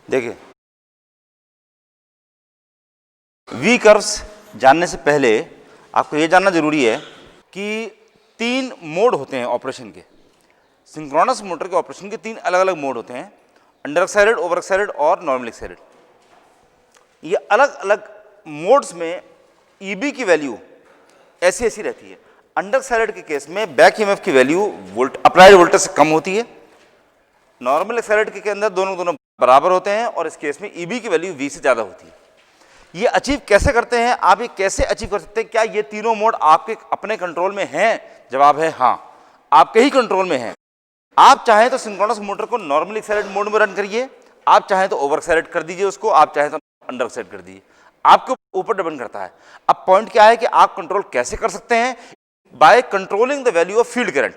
देखिए, we curves जानने से पहले आपको ये जानना जरूरी है कि 3 मोड होते हैं ऑपरेशन के। सिंक्रोनस मोटर के ऑपरेशन के 3 अलग अलग मोड होते हैं, अंडर एक्साइटेड, ओवर एक्साइटेड और नॉर्मल एक्साइटेड। ये अलग अलग मोड्स में ईबी की वैल्यू ऐसी ऐसी रहती है। अंडर एक्साइटेड के केस में बैक ईएमएफ की वैल्यू अप्लाइड वोल्टेज से कम होती है। नॉर्मल एक्साइटेड के अंदर दोनों बराबर होते हैं और इस केस में ईबी की वैल्यू वी से ज्यादा होती है। ये अचीव कैसे करते हैं, आप ये कैसे अचीव कर सकते हैं? क्या ये तीनों मोड आपके अपने कंट्रोल में हैं? जवाब है हाँ, आपके ही कंट्रोल में है। आप चाहें तो सिंक्रोनस मोटर को नॉर्मली एक्साइटेड मोड में रन करिए, आप चाहें तो ओवर एक्साइटेड कर दीजिए उसको, आप चाहें तो अंडर एक्साइटेड कर दीजिए, आपके ऊपर डिपेंड करता है। अब पॉइंट क्या है कि आप कंट्रोल कैसे कर सकते हैं? By controlling the value of field current.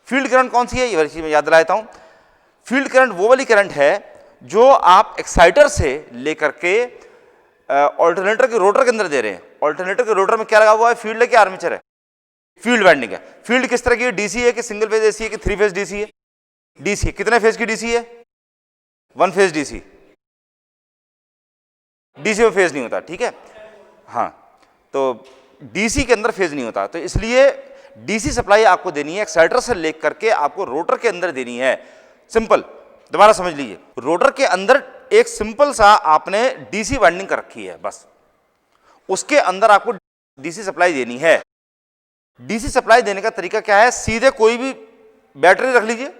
Field current कौन सी है, ये वाली चीज मैं याद दिलाता हूं। फील्ड करंट वो वाली करंट है जो आप एक्साइटर से लेकर के ऑल्टरनेटर के रोटर के अंदर दे रहे हैं। ऑल्टरनेटर के रोटर में क्या लगा हुआ है? फील्ड है कि आर्मेचर है? फील्ड वाइंडिंग है। फील्ड किस तरह की है? डीसी है कि सिंगल फेज एसी है कि 3 फेज डीसी है? डीसी है। कितने फेज की डीसी है? 1 फेज डीसी। डीसी में फेज नहीं होता, ठीक है। हाँ, तो डीसी के अंदर फेज नहीं होता, तो इसलिए डीसी सप्लाई आपको देनी है एक्साइटर से लेकर के आपको रोटर के अंदर देनी है। सिंपल, दोबारा समझ लीजिए, रोटर के अंदर एक सिंपल सा आपने डीसी वाइंडिंग कर रखी है, बस उसके अंदर आपको डीसी सप्लाई देनी है। डीसी सप्लाई देने का तरीका क्या है? सीधे कोई भी बैटरी रख लीजिए,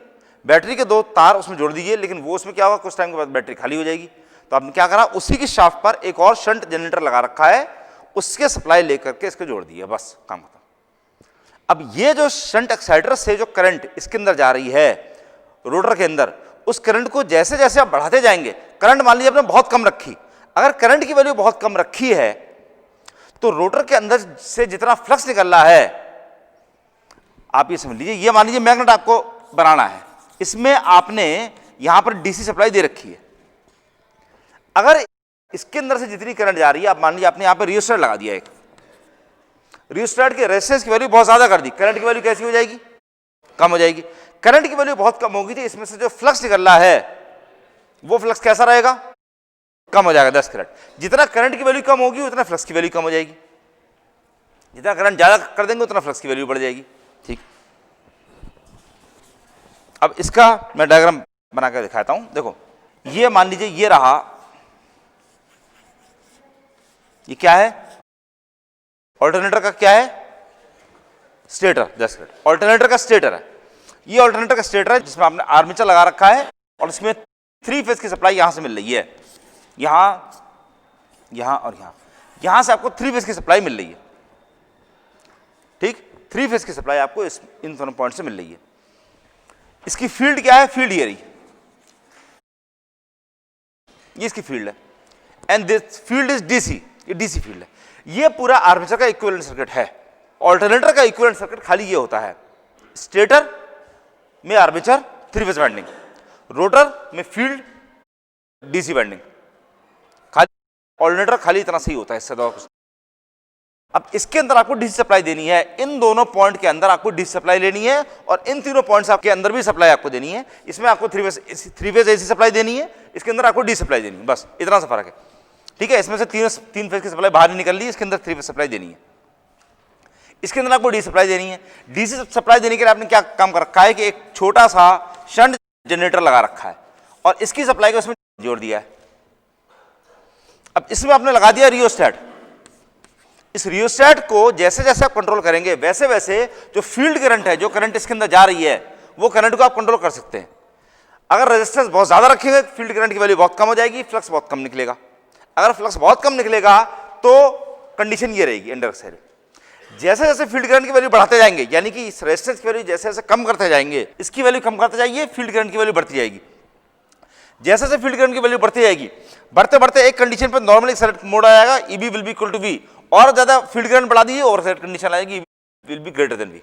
बैटरी के 2 तार उसमें जोड़ दीजिए, लेकिन वो उसमें क्या होगा, कुछ टाइम के बाद बैटरी खाली हो जाएगी। तो आपने क्या करा, उसी की शाफ्ट पर एक और शंट जनरेटर लगा रखा है, उसके सप्लाई लेकर के इसके जोड़ दिया, बस काम खत्म। अब ये जो शंट एक्साइटर से जो करंट इसके अंदर जा रही है रोटर के अंदर, उस करंट को जैसे जैसे आप बढ़ाते जाएंगे, करंट मान लीजिए आपने बहुत कम रखी, अगर करंट की वैल्यू बहुत कम रखी है तो रोटर के अंदर से जितना फ्लक्स निकल रहा है, आप ये समझ लीजिए, ये मान लीजिए मैग्नेट आपको बनाना है, इसमें आपने यहां पर डीसी सप्लाई दे रखी है। अगर इसके अंदर से जितनी करंट जा रही है, आप मान लीजिए आपने यहां पर रियोस्टेट लगा दिया, एक रियोस्टेट के रेजिस्टेंस की वैल्यू बहुत ज्यादा कर दी, करंट की वैल्यू कैसी हो जाएगी? कम हो जाएगी। करंट की वैल्यू बहुत कम होगी तो इसमें से जो फ्लक्स निकल रहा है वो फ्लक्स कैसा रहेगा? कम हो जाएगा, 10 करंट। जितना करंट की वैल्यू कम होगी उतना फ्लक्स की वैल्यू कम हो जाएगी, जितना करंट ज्यादा कर देंगे उतना फ्लक्स की वैल्यू बढ़ जाएगी, ठीक। अब इसका मैं डायग्राम बना कर दिखाता हूं। देखो, ये मान लीजिए ये रहा, ये क्या है? ऑल्टरनेटर का क्या है? स्टेटर। 10 करंट ऑल्टरनेटर का स्टेटर है। ये ऑल्टरनेटर का स्टेटर है जिसमें आपने आर्मेचर लगा रखा है और इसमें 3 फेज की सप्लाई यहां से मिल रही है, यहां, यहां और यहां से आपको 3 फेज की सप्लाई मिल रही है, ठीक। 3 फेज की सप्लाई आपको इन दोनों पॉइंट से मिल रही है। इसकी फील्ड क्या है? फील्ड ये रही, ये इसकी फील्ड है, and this field is DC, ये डीसी फील्ड है। ये पूरा आर्मेचर का इक्विवेलेंट सर्किट है। ऑल्टरनेटर का इक्विवेलेंट सर्किट खाली ये होता है, स्टेटर में आर्मेचर 3 फेज वाइंडिंग, रोटर में फील्ड डीसी वाइंडिंग, खाली ऑल्टरनेटर खाली इतना सही होता है, इससे तो कुछ। अब इसके अंदर आपको डीसी सप्लाई देनी है, इन दोनों पॉइंट के अंदर आपको डीसी सप्लाई लेनी है और इन तीनों पॉइंट्स आपके अंदर भी सप्लाई आपको देनी है। इसमें आपको 3 फेज एसी सप्लाई देनी है, इसके अंदर आपको डीसी सप्लाई देनी है, बस इतना सा फर्क है, ठीक है। इसमें से 3 फेज की सप्लाई बाहर नहीं निकल रही, इसके अंदर 3 फेज सप्लाई देनी है, इसके अंदर आपको डीसी सप्लाई देनी है। डीसी सप्लाई देने के लिए आपने क्या काम कर रखा है कि एक छोटा सा शंट जनरेटर लगा रखा है और इसकी सप्लाई को इसमें जोड़ दिया है। अब इसमें आपने लगा दिया रियोस्टेट। इस रियोस्टेट को जैसे जैसे आप कंट्रोल करेंगे वैसे वैसे जो फील्ड करंट है, जो करंट इसके अंदर जा रही है, वो करंट को आप कंट्रोल कर सकते हैं। अगर रेजिस्टेंस बहुत ज्यादा रखेंगे फील्ड करंट की वैल्यू बहुत कम हो जाएगी, फ्लक्स बहुत कम निकलेगा। अगर फ्लक्स बहुत कम निकलेगा तो कंडीशन ये रहेगी अंडर एक्साइटेड। जैसे जैसे फील्ड करंट की वैल्यू बढ़ाते जाएंगे, यानी कि इस रेजिस्टेंस की वैल्यू जैसे जैसे कम करते जाएंगे, इसकी वैल्यू कम करते जाइए, फील्ड करंट की वैल्यू बढ़ती जाएगी। जैसे जैसे फील्ड करंट की वैल्यू बढ़ती जाएगी, बढ़ते बढ़ते एक कंडीशन पर नॉर्मल एक्साइटेड मोड आ जाएगा, EB will be equal to V, और ज्यादा फील्ड करंट बढ़ा दीजिए ओवर एक्साइटेड कंडीशन आएगी, will be greater than V,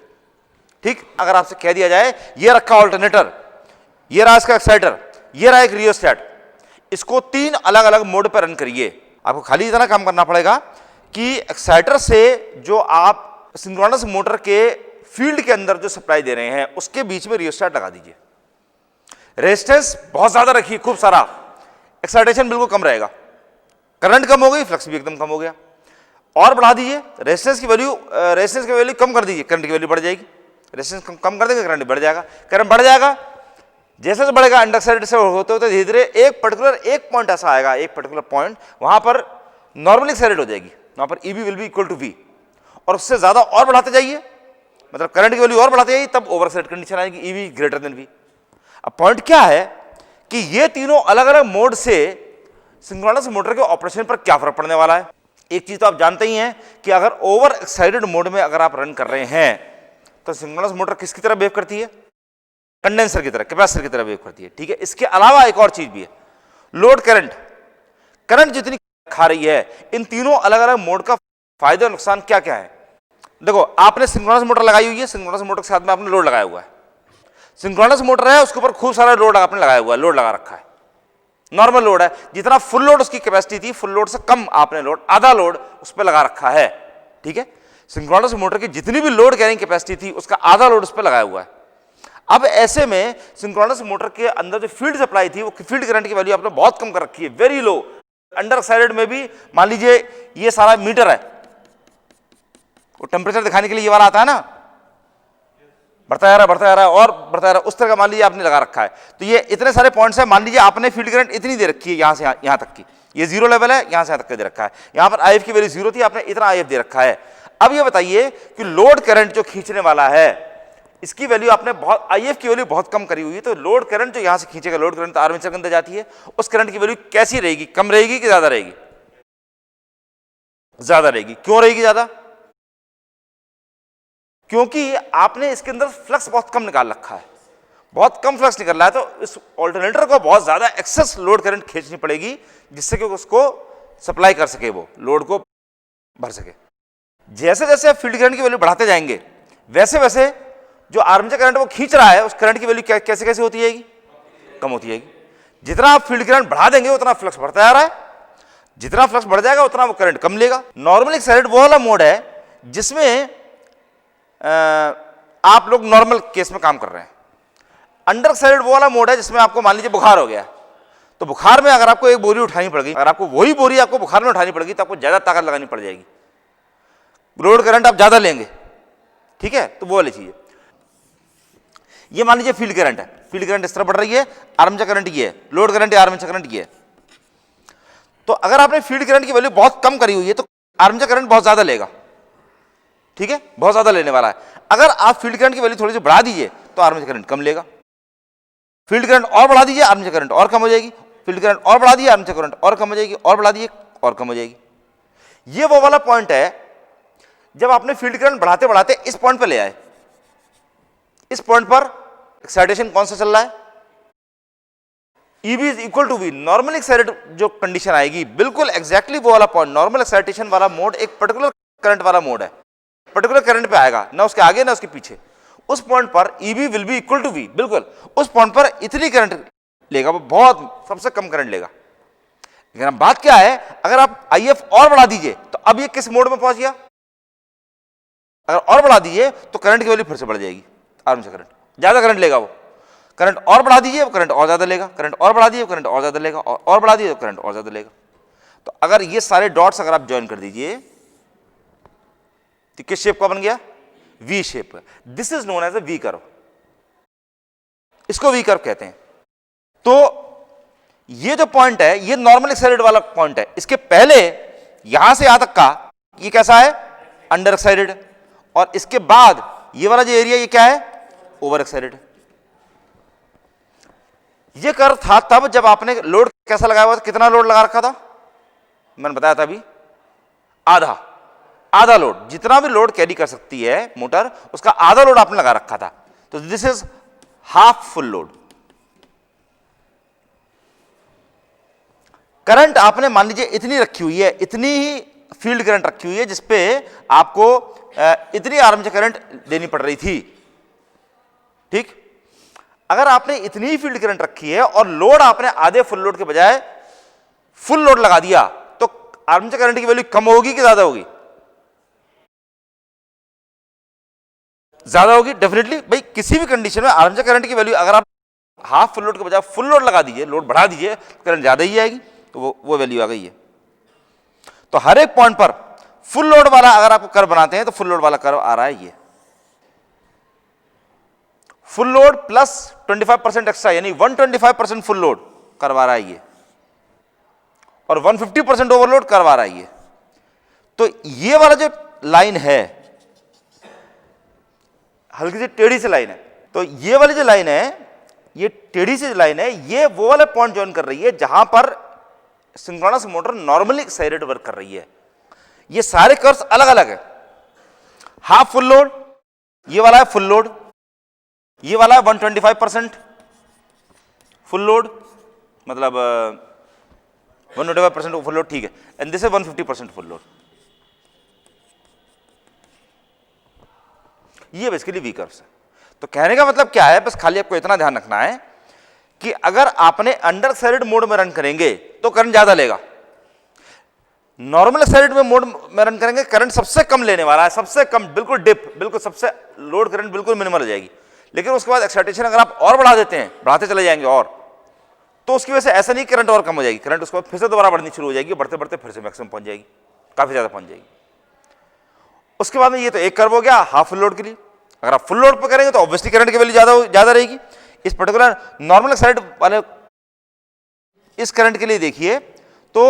ठीक। अगर आपसे कह दिया जाए ये रखा ऑल्टरनेटर, ये रहा इसका एक्साइटर, ये रहा एक रियोस्टेट, इसको 3 अलग अलग मोड पर रन करिए, आपको खाली इतना काम करना पड़ेगा कि एक्साइटर से जो आप सिंक्रोनस मोटर के फील्ड के अंदर जो सप्लाई दे रहे हैं उसके बीच में रियोस्टेट लगा दीजिए। रेजिस्टेंस बहुत ज्यादा रखिए, खूब सारा, एक्साइटेशन बिल्कुल कम रहेगा, करंट कम हो गई, फ्लक्स भी एकदम कम हो गया। और बढ़ा दीजिए रेजिस्टेंस की वैल्यू कम कर दीजिए, करंट की वैल्यू बढ़ जाएगी। रेजिस्टेंस कम कर देंगे, करंट बढ़ जाएगा। करंट बढ़ जाएगा, जैसे जैसे बढ़ेगा अंडर एक्साइटेड से होते होते धीरे धीरे एक पॉइंट ऐसा आएगा, एक पर्टिकुलर पॉइंट, वहां पर नॉर्मली एक्साइटेड हो जाएगी, वहां पर EB will be equal to V. और उससे ज्यादा और बढ़ाते जाइए, मतलब करंट की वैल्यू और बढ़ाते जाइए, तब ओवर एक्साइटेड कंडीशन आएगी, ईबी ग्रेटर देन वी। अब पॉइंट क्या है कि ये तीनों अलग अलग मोड से सिंक्रोनस मोटर के ऑपरेशन पर क्या फर्क पड़ने वाला है। एक चीज तो आप जानते ही हैं कि अगर ओवर एक्साइटेड मोड में अगर आप रन कर रहे हैं तो सिंक्रोनस मोटर किसकी तरह बिहेव करती है, कंडेंसर की तरह, कैपेसिटर की तरह बिहेव करती है। ठीक है, इसके अलावा एक और चीज भी है, लोड करंट जितनी खा रही है, इन तीनों अलग अलग मोड का फायदा और नुकसान क्या क्या है। देखो, आपने सिंक्रोनस मोटर लगाई हुई है, सिंक्रोनस मोटर के साथ में आपने लोड लगाया हुआ है। सिंक्रोनस मोटर है, उसके ऊपर खूब सारा लोड आपने लगाया हुआ है, लोड लगा रखा है, नॉर्मल लोड है, जितना फुल लोड उसकी कैपेसिटी थी, फुल लोड से कम आपने लोड, आधा लोड उस पर लगा रखा है। ठीक है, सिंक्रोनस मोटर की जितनी भी लोड कैरिंग कैपेसिटी थी, उसका आधा लोड उस पर लगाया हुआ है। अब ऐसे में सिंक्रोनस मोटर के अंदर जो फील्ड सप्लाई थी, वो फील्ड करंट की वैल्यू आपने बहुत कम कर रखी है, वेरी लो। अंडर एक्साइटेड में भी मान लीजिए ये सारा मीटर है, वो टेम्परेचर दिखाने के लिए ये वाला आता है ना, बढ़ता जा रहा है और बढ़ता जा रहा है, उस तरह का मान लीजिए आपने लगा रखा है। तो ये इतने सारे पॉइंट्स हैं, मान लीजिए आपने फील्ड करंट इतनी दे रखी है, यहां से यहां तक की, ये जीरो लेवल है, यहां से यहां तक दे रखा है, यहां पर आईएफ की वैल्यू जीरो थी, आपने इतना आईएफ दे रखा है। अब ये बताइए कि लोड करंट जो खींचने वाला है, इसकी वैल्यू आपने बहुत, आईएफ की वैल्यू बहुत कम करी हुई है, तो लोड करंट जो यहां से खींचेगा, लोड करंट आर्मेचर के अंदर जाती है, उस करंट की वैल्यू कैसी रहेगी, कम रहेगी कि ज्यादा रहेगी? ज्यादा रहेगी। क्यों रहेगी ज्यादा? क्योंकि आपने इसके अंदर फ्लक्स बहुत कम निकाल रखा है, बहुत कम फ्लक्स निकल रहा है, तो इस ऑल्टरनेटर को बहुत ज्यादा एक्सेस लोड करंट खींचनी पड़ेगी, जिससे कि उसको सप्लाई कर सके, वो लोड को भर सके। जैसे जैसे आप फील्ड करंट की वैल्यू बढ़ाते जाएंगे, वैसे वैसे जो आर्मेचर करंट वो खींच रहा है, उस करंट की वैल्यू कैसे कैसे होती जाएगी? कम होती जाएगी। जितना आप फील्ड करंट बढ़ा देंगे, उतना फ्लक्स बढ़ता जा रहा है, जितना फ्लक्स बढ़ जाएगा उतना वो करंट कम लेगा। नॉर्मल एक्साइटेड वो वाला मोड है जिसमें आप लोग नॉर्मल केस में काम कर रहे हैं। अंडर एक्साइटेड वो वाला मोड है जिसमें आपको मान लीजिए बुखार हो गया, तो बुखार में अगर आपको एक बोरी उठानी पड़ेगी, अगर आपको वही बोरी आपको बुखार में उठानी पड़ेगी, तो आपको ज्यादा ताकत लगानी पड़ जाएगी, लोड करंट आप ज्यादा लेंगे। ठीक है, तो वो वाली चीज है। ये मान लीजिए फील्ड करंट है, फील्ड करंट इस तरह बढ़ रही है, आर्मेचर करंट ये है, लोड करंट या आर्मेचर करंट ये है। तो अगर आपने फील्ड करंट की वैल्यू बहुत कम करी हुई है, तो आर्मेचर करंट बहुत ज्यादा लेगा। ठीक है, बहुत ज्यादा लेने वाला है। अगर आप फील्ड करंट की वैल्यू थोड़ी सी बढ़ा दीजिए, तो आर्मेचर करंट कम लेगा। फील्ड करंट और बढ़ा दीजिए, आर्मेचर करंट और कम हो जाएगी। फील्ड करंट और बढ़ा दीजिए, आर्मेचर करंट और कम हो जाएगी, और बढ़ा दीजिए और कम हो जाएगी। ये वो वाला पॉइंट है जब आपने फील्ड करंट बढ़ाते बढ़ाते इस पॉइंट पर ले आए, इस पॉइंट पर एक्साइटेशन कौन सा चल रहा है? EB is equal to V। Normal excited जो कंडीशन आएगी, बिल्कुल एग्जैक्टली वो वाला पॉइंट, नॉर्मल एक्साइटेशन वाला मोड एक पर्टिकुलर करंट वाला मोड है, पर्टिकुलर करंट पे आएगा, ना उसके आगे ना उसके पीछे। उस पॉइंट पर EB will be equal to V, बिल्कुल उस पॉइंट पर इतनी करंट लेगा, वो बहुत सबसे कम करंट लेगा। लेकिन अब बात क्या है, अगर आप IF और बढ़ा दीजिए, तो अब ये किस मोड में पहुंच गया? अगर और बढ़ा दीजिए तो करंट की वैल्यू फिर से बढ़ जाएगी, आर्मेचर करंट ज्यादा करंट लेगा। वो करंट और बढ़ा दीजिए, वो करंट और ज्यादा लेगा, करंट और बढ़ा दीजिए, करंट और ज्यादा लेगा, और बढ़ा दीजिए तो करंट और ज्यादा लेगा। तो अगर ये सारे डॉट्स अगर आप ज्वाइन कर दीजिए, तो किस शेप का बन गया? V shape. This is known as a V curve, इसको V कर्व कहते हैं। तो ये जो पॉइंट है, ये नॉर्मल एक्साइटेड वाला पॉइंट है। इसके पहले यहां से यहां तक का ये कैसा है? Under excited. और इसके बाद ये वाला जो एरिया, ये क्या है? Over excited. ये कर्व था तब जब आपने लोड कैसा लगाया हुआ था, कितना लोड लगा रखा था? मैंने बताया था अभी, आधा लोड। जितना भी लोड कैरी कर सकती है मोटर, उसका आधा लोड आपने लगा रखा था। तो this is half full load. Current आपने मान लीजिए इतनी रखी हुई है, इतनी ही फील्ड करंट रखी हुई है, जिसपे आपको इतनी आर्मेचर करंट देनी पड़ रही थी। ठीक, अगर आपने इतनी ही फील्ड करंट रखी है और लोड आपने आधे फुल लोड के बजाय फुल लोड लगा दिया, तो आर्मेचर करंट की वैल्यू कम होगी कि ज्यादा होगी? ज्यादा होगी डेफिनेटली। भाई किसी भी कंडीशन में आर्मेचर करंट की वैल्यू अगर आप हाफ फुल लोड के बजाय फुल लोड लगा दीजिए, लोड बढ़ा दीजिए, करंट ज्यादा ही आएगी, तो वो वैल्यू आ गई है। तो हर एक पॉइंट पर फुल लोड वाला अगर आपको कर्व बनाते हैं तो फुल लोड वाला कर्व आ रहा है ये, फुल लोड प्लस 25% एक्स्ट्रा, यानी 125% फुल लोड करवा रहा है ये, और 150% ओवरलोड करवा रहा है ये। तो ये वाला जो लाइन है हल्की सी टेढ़ी सी लाइन है, तो ये वाली जो लाइन है, ये टेढ़ी सी लाइन है, ये वो वाला पॉइंट ज्वाइन कर रही है जहां पर synchronous motor normally excited work कर रही है। ये सारे कर्व्स अलग अलग है। हाफ फुल लोड, ये वाला है फुल लोड, ये वाला है 125% फुल लोड, मतलब 125% फुल लोड, ठीक है, एंड दिस है 150% फुल लोड। ये बेसिकली वी कर्व्स है। तो कहने का मतलब क्या है, बस खाली आपको इतना ध्यान रखना है कि अगर आपने अंडर एक्साइटेड मोड में रन करेंगे तो करंट ज्यादा लेगा, नॉर्मल एक्साइटेड में मोड में रन करेंगे करंट सबसे कम लेने वाला है, सबसे कम, बिल्कुल डिप, बिल्कुल सबसे लोड करंट बिल्कुल मिनिमल हो जाएगी। लेकिन उसके बाद एक्साइटेशन अगर आप और बढ़ा देते हैं, बढ़ाते चले जाएंगे और, तो उसकी वजह से ऐसा नहीं करंट और कम हो जाएगी, करंट उसके बाद फिर से दोबारा बढ़नी शुरू हो जाएगी, बढ़ते बढ़ते फिर से मैक्सिमम पहुंच जाएगी, काफी ज्यादा पहुंच जाएगी। उसके बाद में ये तो एक कर्व हो गया हाफ फुल लोड के लिए। अगर आप फुल लोड पे करेंगे तो ऑब्वियसली करंट की वैल्यू ज्यादा रहेगी। इस पर्टिकुलर नॉर्मल एक्साइटेड वाले इस करंट के लिए देखिए तो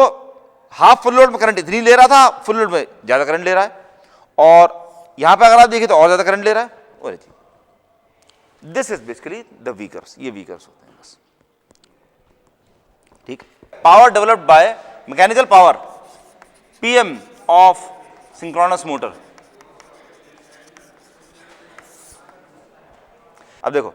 हाफ फुल लोड में करंट इतनी ले रहा था, फुल लोड में ज्यादा करंट ले रहा है, और यहां पे अगर आप देखिए तो और ज्यादा करंट ले रहा है। और this is basically the V curves, ये वी कर्व्स होते हैं बस, ठीक। Power developed by mechanical power PM of synchronous motor. अब देखो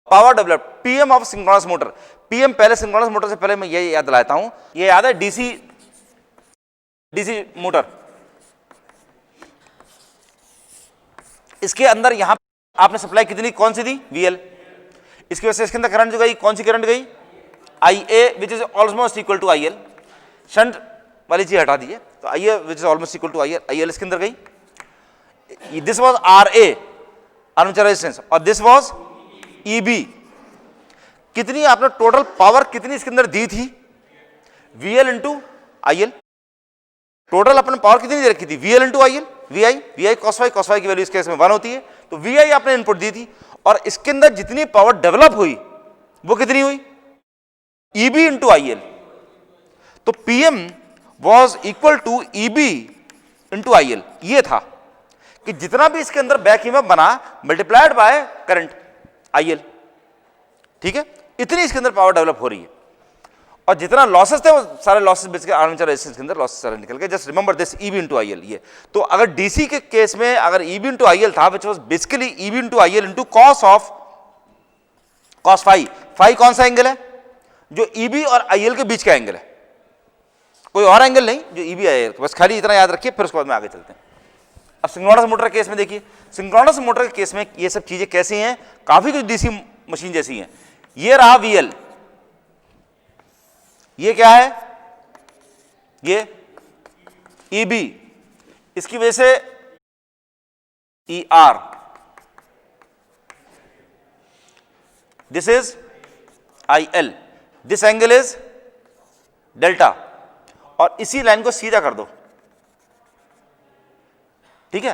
power developed PM of synchronous motor, PM पहले सिंक्रोनस मोटर से पहले मैं ये याद दिलाता हूं, ये याद है डीसी मोटर, इसके अंदर यहां आपने सप्लाई कितनी, कौन सी दी, वीएल, इसकी वजह से इसके अंदर करंट जो गई, कौन सी करंट गई, IA which is almost equal to IL, shunt वाली चीज हटा दीजिए, तो IA which is almost equal to IL इसके अंदर गई। This was RA armature resistance, और दिस वाज ईबी। कितनी आपने टोटल पावर कितनी इसके अंदर दी थी, वीएल इंटू आईएल, टोटल अपने पावर कितनी दे रखी थी, VL into IL, V cos phi की वैल्यू इस केस में 1 होती है, तो वी आई आपने इनपुट दी थी, और इसके अंदर जितनी पावर डेवलप हुई वो कितनी हुई, ईबी इंटू आईएल। तो PM was equal to EB into IL, ये था कि जितना भी इसके अंदर बैक ईएमएफ बना मल्टीप्लाइड बाय करंट आईएल, ठीक है, इतनी इसके अंदर पावर डेवलप हो रही है, और जितना लॉसेस थे वो सारे लॉसेस बेसिकली आर्मेचर रेजिस्टेंस के अंदर लॉसेस सारे निकल गए। Just remember this EB into IL, ये तो अगर डीसी के केस में अगर ईबी इंटू आईएल था which was basically EB into IL into cos of cos phi कौन सा एंगल है, जो ईबी और आईएल के बीच का एंगल है, कोई और एंगल नहीं जो ईबी आईएल, बस खाली इतना याद रखिए, फिर उसके बाद में आगे चलते हैं। अब सिंक्रोनस मोटर के केस में देखिए, सिंक्रोनस मोटर के केस में ये सब चीजें कैसी हैं, काफी कुछ डीसी मशीन जैसी हैं। ये रहा वीएल, ये क्या है, ये ईबी, इसकी वजह से ER, this is IL, this angle is delta, और इसी लाइन को सीधा कर दो, ठीक है,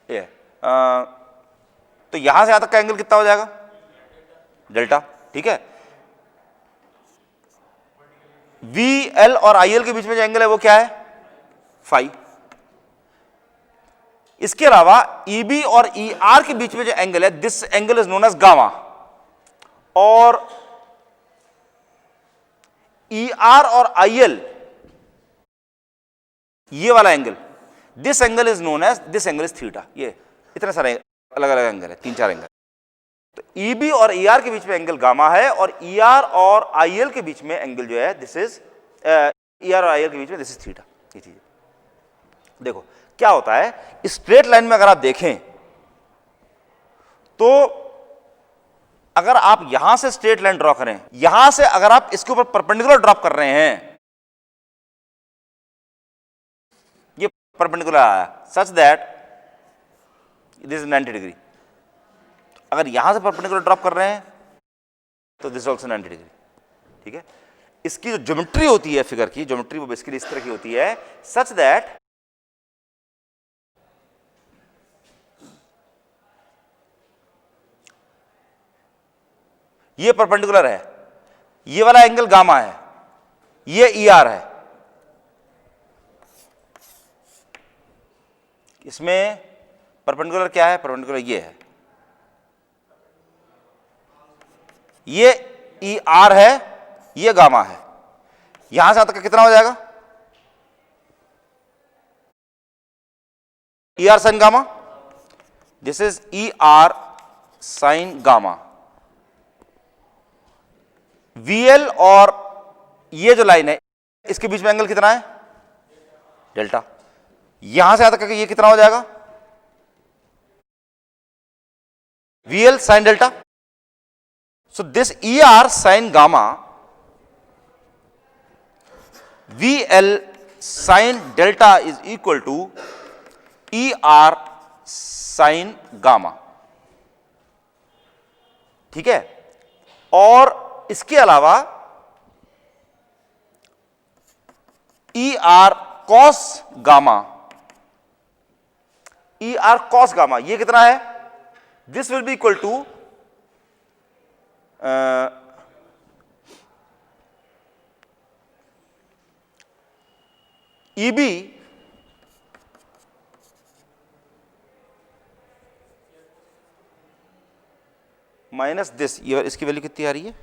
ये तो यहां से यहां तक का एंगल कितना हो जाएगा, डेल्टा, ठीक है। वी एल और आई एल के बीच में जो एंगल है वो क्या है, फाई। इसके अलावा ईबी और ईआर के बीच में जो एंगल है, this angle is known as gamma, और ईआर और आईएल ये वाला angle, this angle is known as, this angle is theta. ये इतने सारे अलग अलग एंगल है, 3-4 एंगल। तो ईबी और ईआर के बीच में एंगल गामा है, और ईआर और आईएल के बीच में एंगल जो है दिस इज, ईआर और आईएल के बीच में दिस इज थीटा। ये चीज देखो क्या होता है, स्ट्रेट लाइन में अगर आप देखें तो अगर आप यहां से स्ट्रेट लाइन ड्रॉ करें, यहां से अगर आप इसके ऊपर परपेंडिकुलर ड्रॉप कर रहे हैं, ये परपेंडिकुलर आया such that this is 90 degree, अगर यहां से परपेंडिकुलर ड्रॉप कर रहे हैं तो दिस ऑल्सो 90 डिग्री, ठीक है। इसकी जो ज्योमेट्री होती है फिगर की, ज्योमेट्री वो बेसिकली इस तरह की होती है, सच दैट ये परपेंडिकुलर है, ये वाला एंगल गामा है, ये ER है, इसमें परपेंडिकुलर क्या है, परपेंडिकुलर ये है, ये ER है, ये गामा है, यहां से यहां तक कितना हो जाएगा, ER sine gamma, this is ER sine gamma. VL और ये जो लाइन है इसके बीच में एंगल कितना है, डेल्टा, यहां से यहां तक ये कितना हो जाएगा, VL sine delta. So this ER sine gamma, VL sine delta is equal to ER sine gamma, ठीक है। और इसके अलावा ER cos gamma, ER cos gamma ये कितना है, this will be equal to EB minus this, ये इसकी वैल्यू कितनी आ रही है,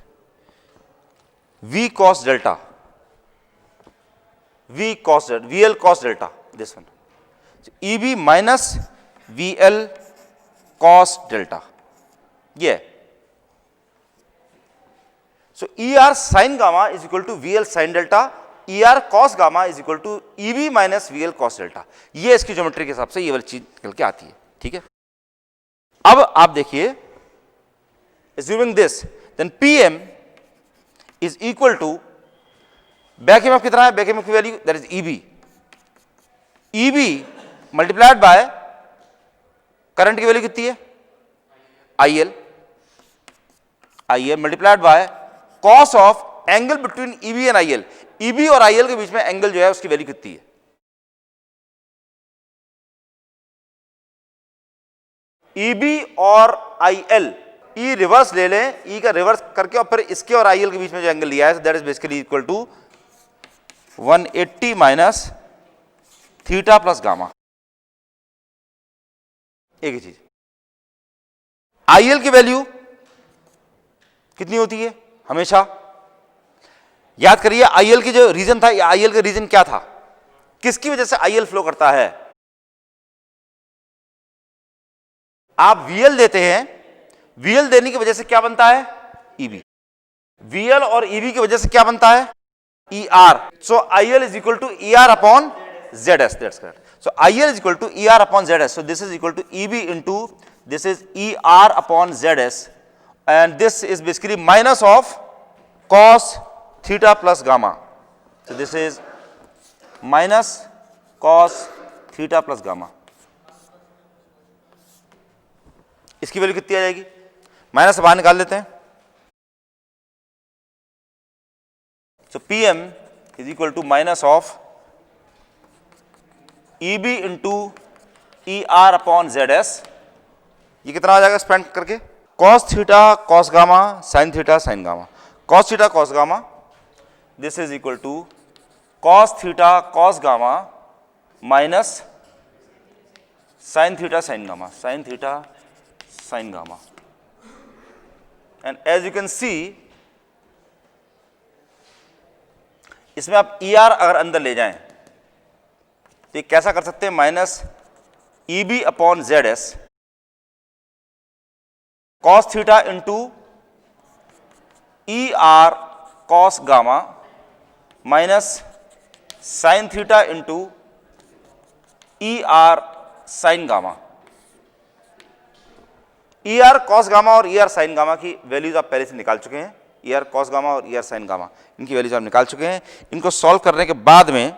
V cos delta, VL cos delta, this one, so EB minus VL cos delta, ये, so ER sin gamma is equal to VL sin delta, ER cos gamma is equal to EB minus VL cos delta, ये इसकी geometry के हिसाब से ये वाली चीज निकल के आती है, ठीक है। अब आप देखिए, assuming this, then PM is equal to back EMF कितना है, बैक ईएमएफ की value that is EB multiplied by current की वैल्यू कितनी है, IL multiplied by cos of angle between EB and IL, EB और IL के बीच में angle जो है उसकी वैल्यू कितनी है, EB और IL, E रिवर्स ले लें, E का रिवर्स करके और फिर इसके और IL के बीच में जो एंगल लिया है that is basically equal to 180 minus theta plus gamma, एक ही चीज। IL की वैल्यू कितनी होती है हमेशा, याद करिए IL की जो रीजन था, IL का रीजन क्या था, किसकी वजह से IL फ्लो करता है, आप VL देते हैं, VL देने की वजह से क्या बनता है, EB, VL और EB की वजह से क्या बनता है, ER, so IL is equal to ER upon ZS, that's correct, so IL is equal to ER upon ZS, so this is equal to EB into this is ER upon ZS, and this is basically minus of cos theta plus gamma, so this is minus cos theta plus gamma, इसकी value कितनी आ जाएगी, minus से बाहर निकाल लेते हैं, so PM is equal to minus of EB into ER upon ZS, ये कितना आ जाएगा स्पेंड करके, cos theta cos gamma sin theta sin gamma, cos theta cos gamma this is equal to cos theta cos gamma minus sin theta sin gamma, sin theta sin gamma, and as you can see इसमें आप ER अगर अंदर ले जाएं तो ये कैसा कर सकते हैं, minus EB upon ZS cos theta into ER cos gamma minus sin theta into ER sin gamma, ER cos gamma और ER sin गामा की वैल्यूज आप पहले से निकाल चुके हैं, ER cos गामा और ER sin गामा इनकी वैल्यूज आप निकाल चुके हैं, इनको सॉल्व करने के बाद में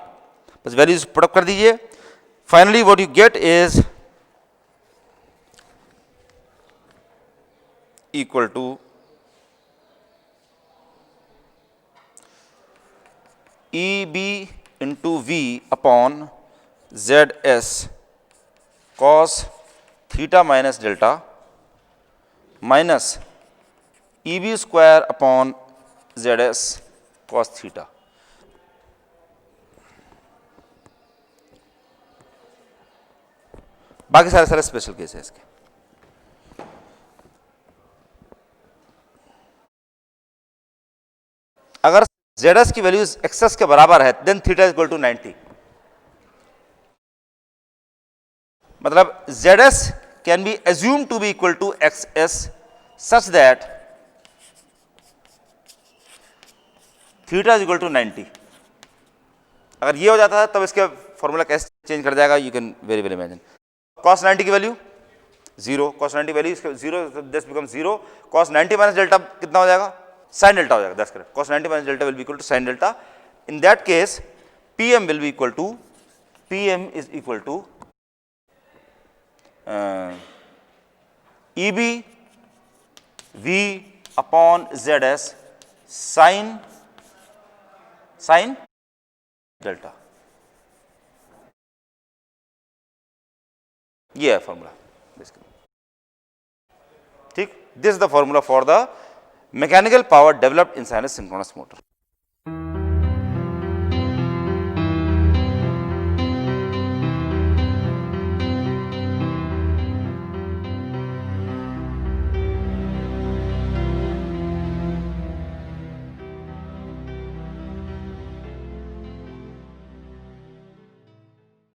बस वैल्यूज पुट अप कर दीजिए, finally what you get is equal to E B into V upon Z S cos theta minus delta minus E B square upon Z S cos theta. बाकी सारे सारे स्पेशल केस है इसके। अगर Z की value access के बराबर है देन थीटा इक्वल टू 90। मतलब Z S can be assume to be equal to X S such that theta is equal to 90। अगर ये हो जाता है तब इसके फॉर्मूला कैसे चेंज कर जाएगा, you can very well imagine. cos 90 की value 0, cos 90 value 0, this become 0, cos 90 minus delta कितना हो जाएगा, sin डेल्टा हो जाएगा, that's correct. cos 90 minus delta will be equal to sin delta. In that case pm will be equal to, pm is equal to eb v upon zs sin delta. ये है formula, ठीक। This is the formula for the mechanical power developed in synchronous motor.